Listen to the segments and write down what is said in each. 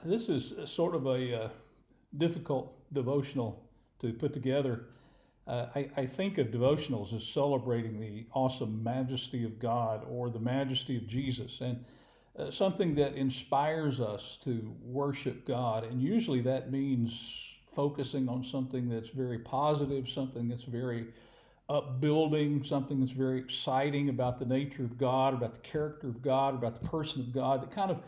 This is sort of a difficult devotional to put together. I think of devotionals as celebrating the awesome majesty of God or the majesty of Jesus, and something that inspires us to worship God. And usually that means focusing on something that's very positive, something that's very upbuilding, something that's very exciting about the nature of God, about the character of God, about the person of God, that kind of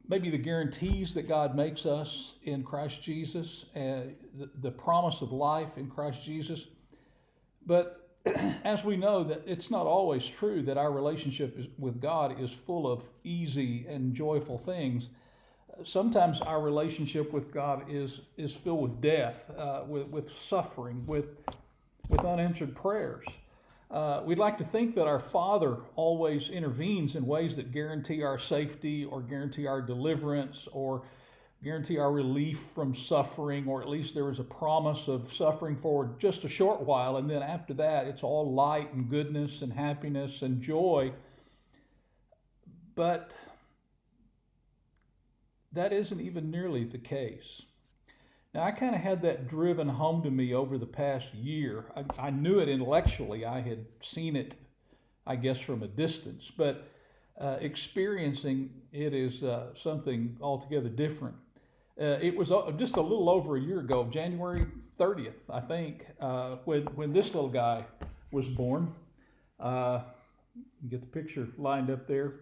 maybe the guarantees that God makes us in Christ Jesus, the promise of life in Christ Jesus. But as we know, that it's not always true that our relationship with God is full of easy and joyful things. Sometimes our relationship with God is filled with death, with suffering, with unanswered prayers. We'd like to think that our Father always intervenes in ways that guarantee our safety or guarantee our deliverance or guarantee our relief from suffering, or at least there is a promise of suffering for just a short while, and then after that it's all light and goodness and happiness and joy. But that isn't even nearly the case. Now, I kind of had that driven home to me over the past year. I knew it intellectually. I had seen it, I guess, from a distance, but experiencing it is something altogether different. It was just a little over a year ago, January 30th, I think, when this little guy was born. Get the picture lined up there.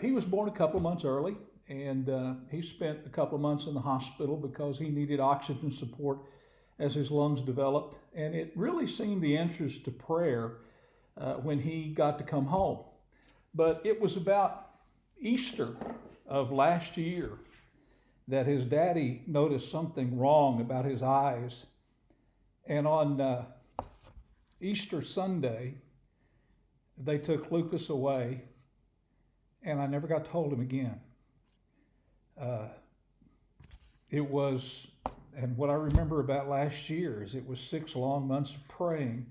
He was born a couple of months early. And he spent a couple of months in the hospital because he needed oxygen support as his lungs developed. And it really seemed the answers to prayer when he got to come home. But it was about Easter of last year that his daddy noticed something wrong about his eyes. And on Easter Sunday, they took Lucas away, and I never got to hold him again. It was, and what I remember about last year is it was 6 long months of praying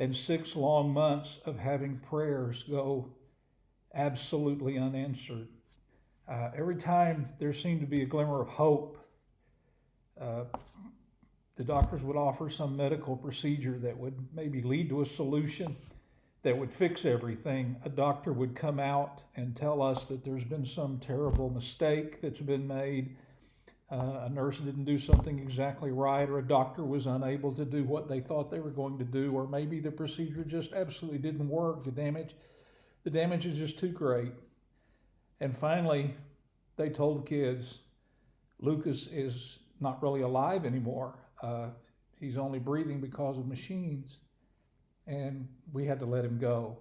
and 6 long months of having prayers go absolutely unanswered. Every time there seemed to be a glimmer of hope, the doctors would offer some medical procedure that would maybe lead to a solution that would fix everything. A doctor would come out and tell us that there's been some terrible mistake that's been made. A nurse didn't do something exactly right, or a doctor was unable to do what they thought they were going to do, or maybe the procedure just absolutely didn't work. The damage is just too great. And finally, they told the kids, Lucas is not really alive anymore. He's only breathing because of machines. And we had to let him go.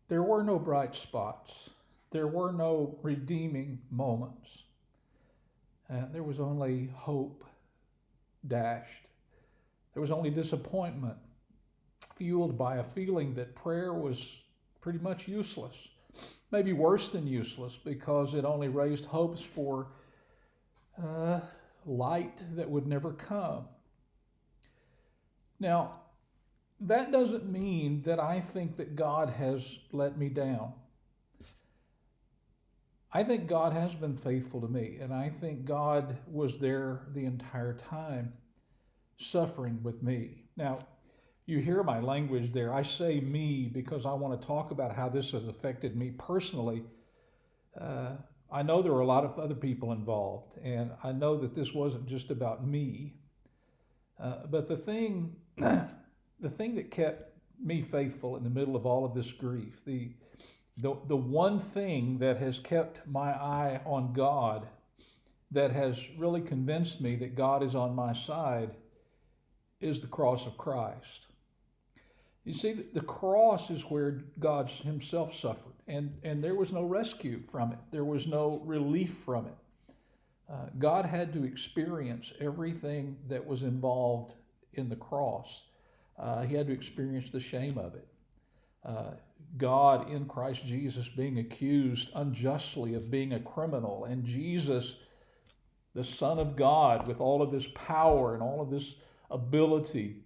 There were no bright spots. There were no redeeming moments. There was only hope dashed. There was only disappointment, fueled by a feeling that prayer was pretty much useless. Maybe worse than useless, because it only raised hopes for light that would never come. Now, that doesn't mean that I think that God has let me down. I think God has been faithful to me, and I think God was there the entire time, suffering with me. Now, you hear my language there. I say me because I want to talk about how this has affected me personally. I know there were a lot of other people involved, and I know that this wasn't just about me. But the thing that kept me faithful in the middle of all of this grief, the one thing that has kept my eye on God, that has really convinced me that God is on my side, is the cross of Christ. You see, the cross is where God himself suffered, and there was no rescue from it. There was no relief from it. God had to experience everything that was involved in the cross. He had to experience the shame of it. God in Christ Jesus being accused unjustly of being a criminal, and Jesus, the Son of God, with all of this power and all of this ability,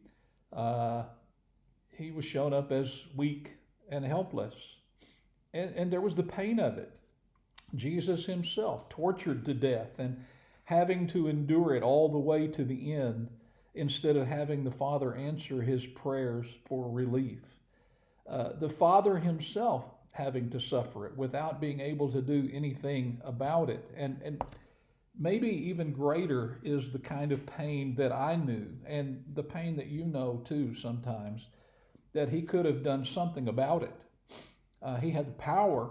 he was shown up as weak and helpless. And there was the pain of it. Jesus himself tortured to death and having to endure it all the way to the end instead of having the Father answer his prayers for relief. The Father himself having to suffer it without being able to do anything about it. And maybe even greater is the kind of pain that I knew, and the pain that you know too sometimes, that he could have done something about it. He had the power,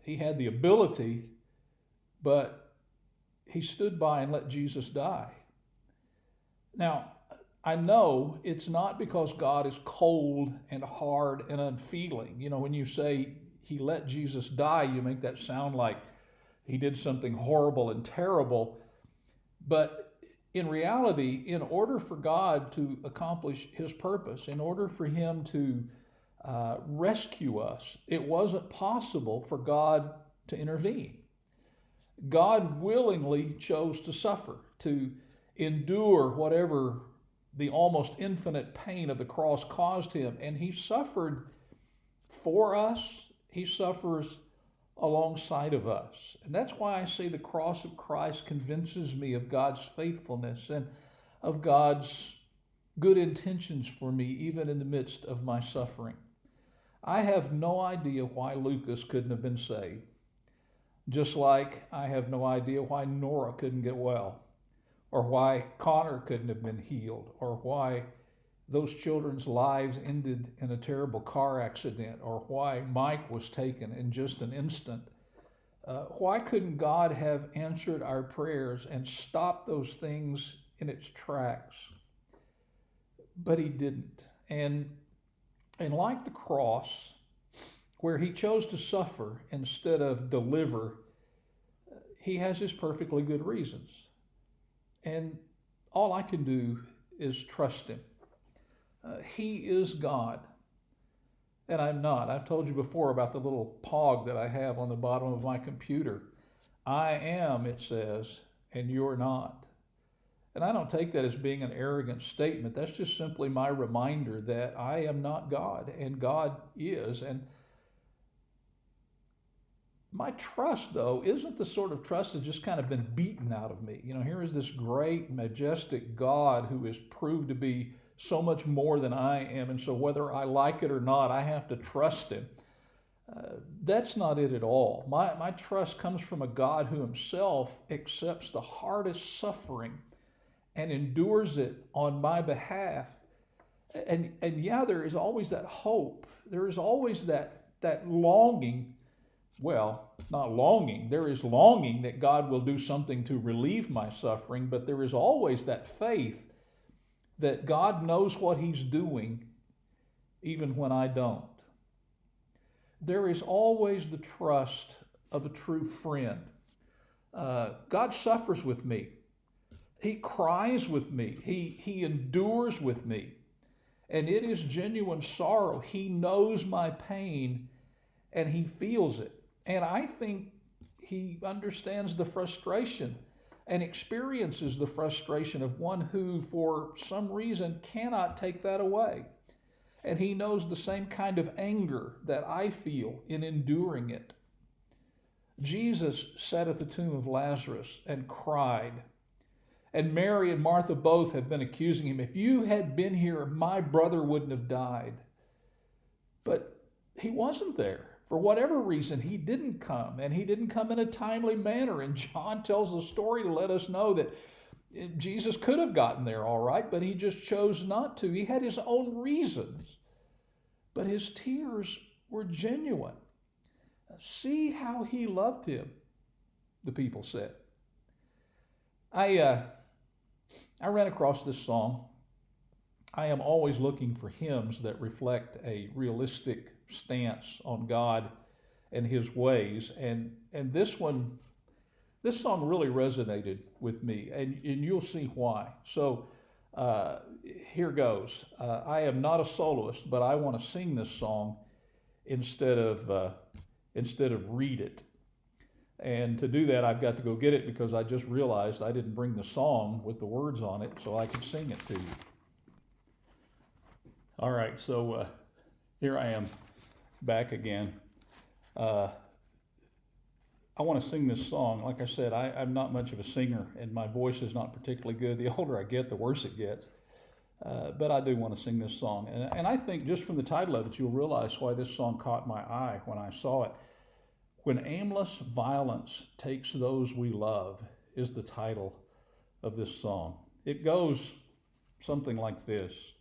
he had the ability, but he stood by and let Jesus die. Now, I know it's not because God is cold and hard and unfeeling. You know, when you say he let Jesus die, you make that sound like he did something horrible and terrible. But in reality, in order for God to accomplish his purpose, in order for him to rescue us, it wasn't possible for God to intervene. God willingly chose to suffer, to endure whatever the almost infinite pain of the cross caused him. And he suffered for us. He suffers alongside of us. And that's why I say the cross of Christ convinces me of God's faithfulness and of God's good intentions for me, even in the midst of my suffering. I have no idea why Lucas couldn't have been saved, just like I have no idea why Nora couldn't get well, or why Connor couldn't have been healed, or why those children's lives ended in a terrible car accident, or why Mike was taken in just an instant. Why couldn't God have answered our prayers and stopped those things in its tracks? But he didn't. And like the cross, where he chose to suffer instead of deliver, he has his perfectly good reasons. And all I can do is trust him. He is God, and I'm not. I've told you before about the little pog that I have on the bottom of my computer. I am, it says, and you're not. And I don't take that as being an arrogant statement. That's just simply my reminder that I am not God, and God is. And my trust, though, isn't the sort of trust that's just kind of been beaten out of me. You know, here is this great, majestic God who is proved to be so much more than I am, and so whether I like it or not, I have to trust him. That's not it at all. My trust comes from a God who himself accepts the hardest suffering and endures it on my behalf. And yeah, there is always that hope. There is always that longing. Well, not longing. There is longing that God will do something to relieve my suffering, but there is always that faith that God knows what he's doing even when I don't. There is always the trust of a true friend. God suffers with me. He cries with me. He endures with me. And it is genuine sorrow. He knows my pain and he feels it. And I think he understands the frustration and experiences the frustration of one who, for some reason, cannot take that away. And he knows the same kind of anger that I feel in enduring it. Jesus sat at the tomb of Lazarus and cried. And Mary and Martha both have been accusing him. If you had been here, my brother wouldn't have died. But he wasn't there. For whatever reason, he didn't come, and he didn't come in a timely manner. And John tells the story to let us know that Jesus could have gotten there all right, but he just chose not to. He had his own reasons, but his tears were genuine. See how he loved him, the people said. I ran across this song. I am always looking for hymns that reflect a realistic stance on God and his ways. And this song really resonated with me, and you'll see why. So here goes. I am not a soloist, but I want to sing this song instead of read it. And to do that, I've got to go get it because I just realized I didn't bring the song with the words on it so I could sing it to you. All right, so here I am. back again. Uh, I want to sing this song. Like I said, I'm not much of a singer, and my voice is not particularly good. The older I get, the worse it gets. But I do want to sing this song. And I think just from the title of it, you'll realize why this song caught my eye when I saw it. When Aimless Violence Takes Those We Love is the title of this song. It goes something like this.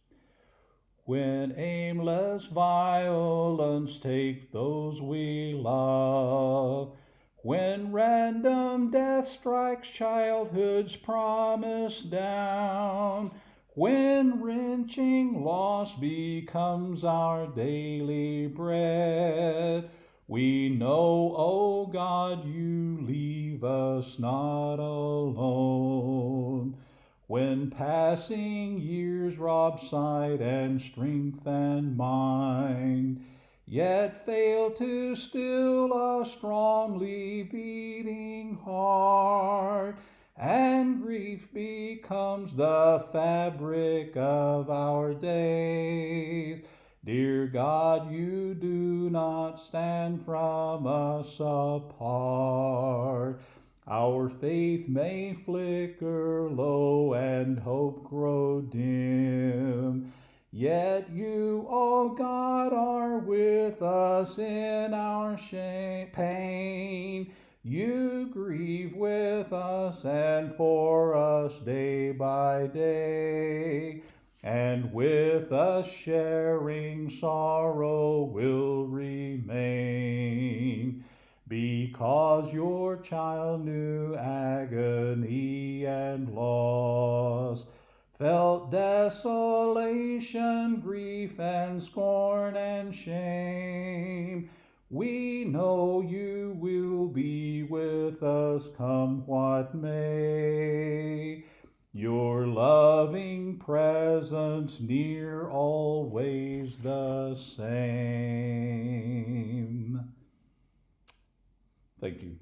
When aimless violence take those we love, when random death strikes childhood's promise down, when wrenching loss becomes our daily bread, we know, O God, you leave us not alone. When passing years rob sight and strength and mind, yet fail to still a strongly beating heart, and grief becomes the fabric of our days. Dear God, you do not stand from us apart. Our faith may flicker low and hope grow dim, yet you, O God, are with us in our pain. You grieve with us and for us day by day, and with us sharing sorrow will remain. Because your child knew agony and loss, felt desolation, grief, and scorn and shame, we know you will be with us come what may. Your loving presence near, always the same. Thank you.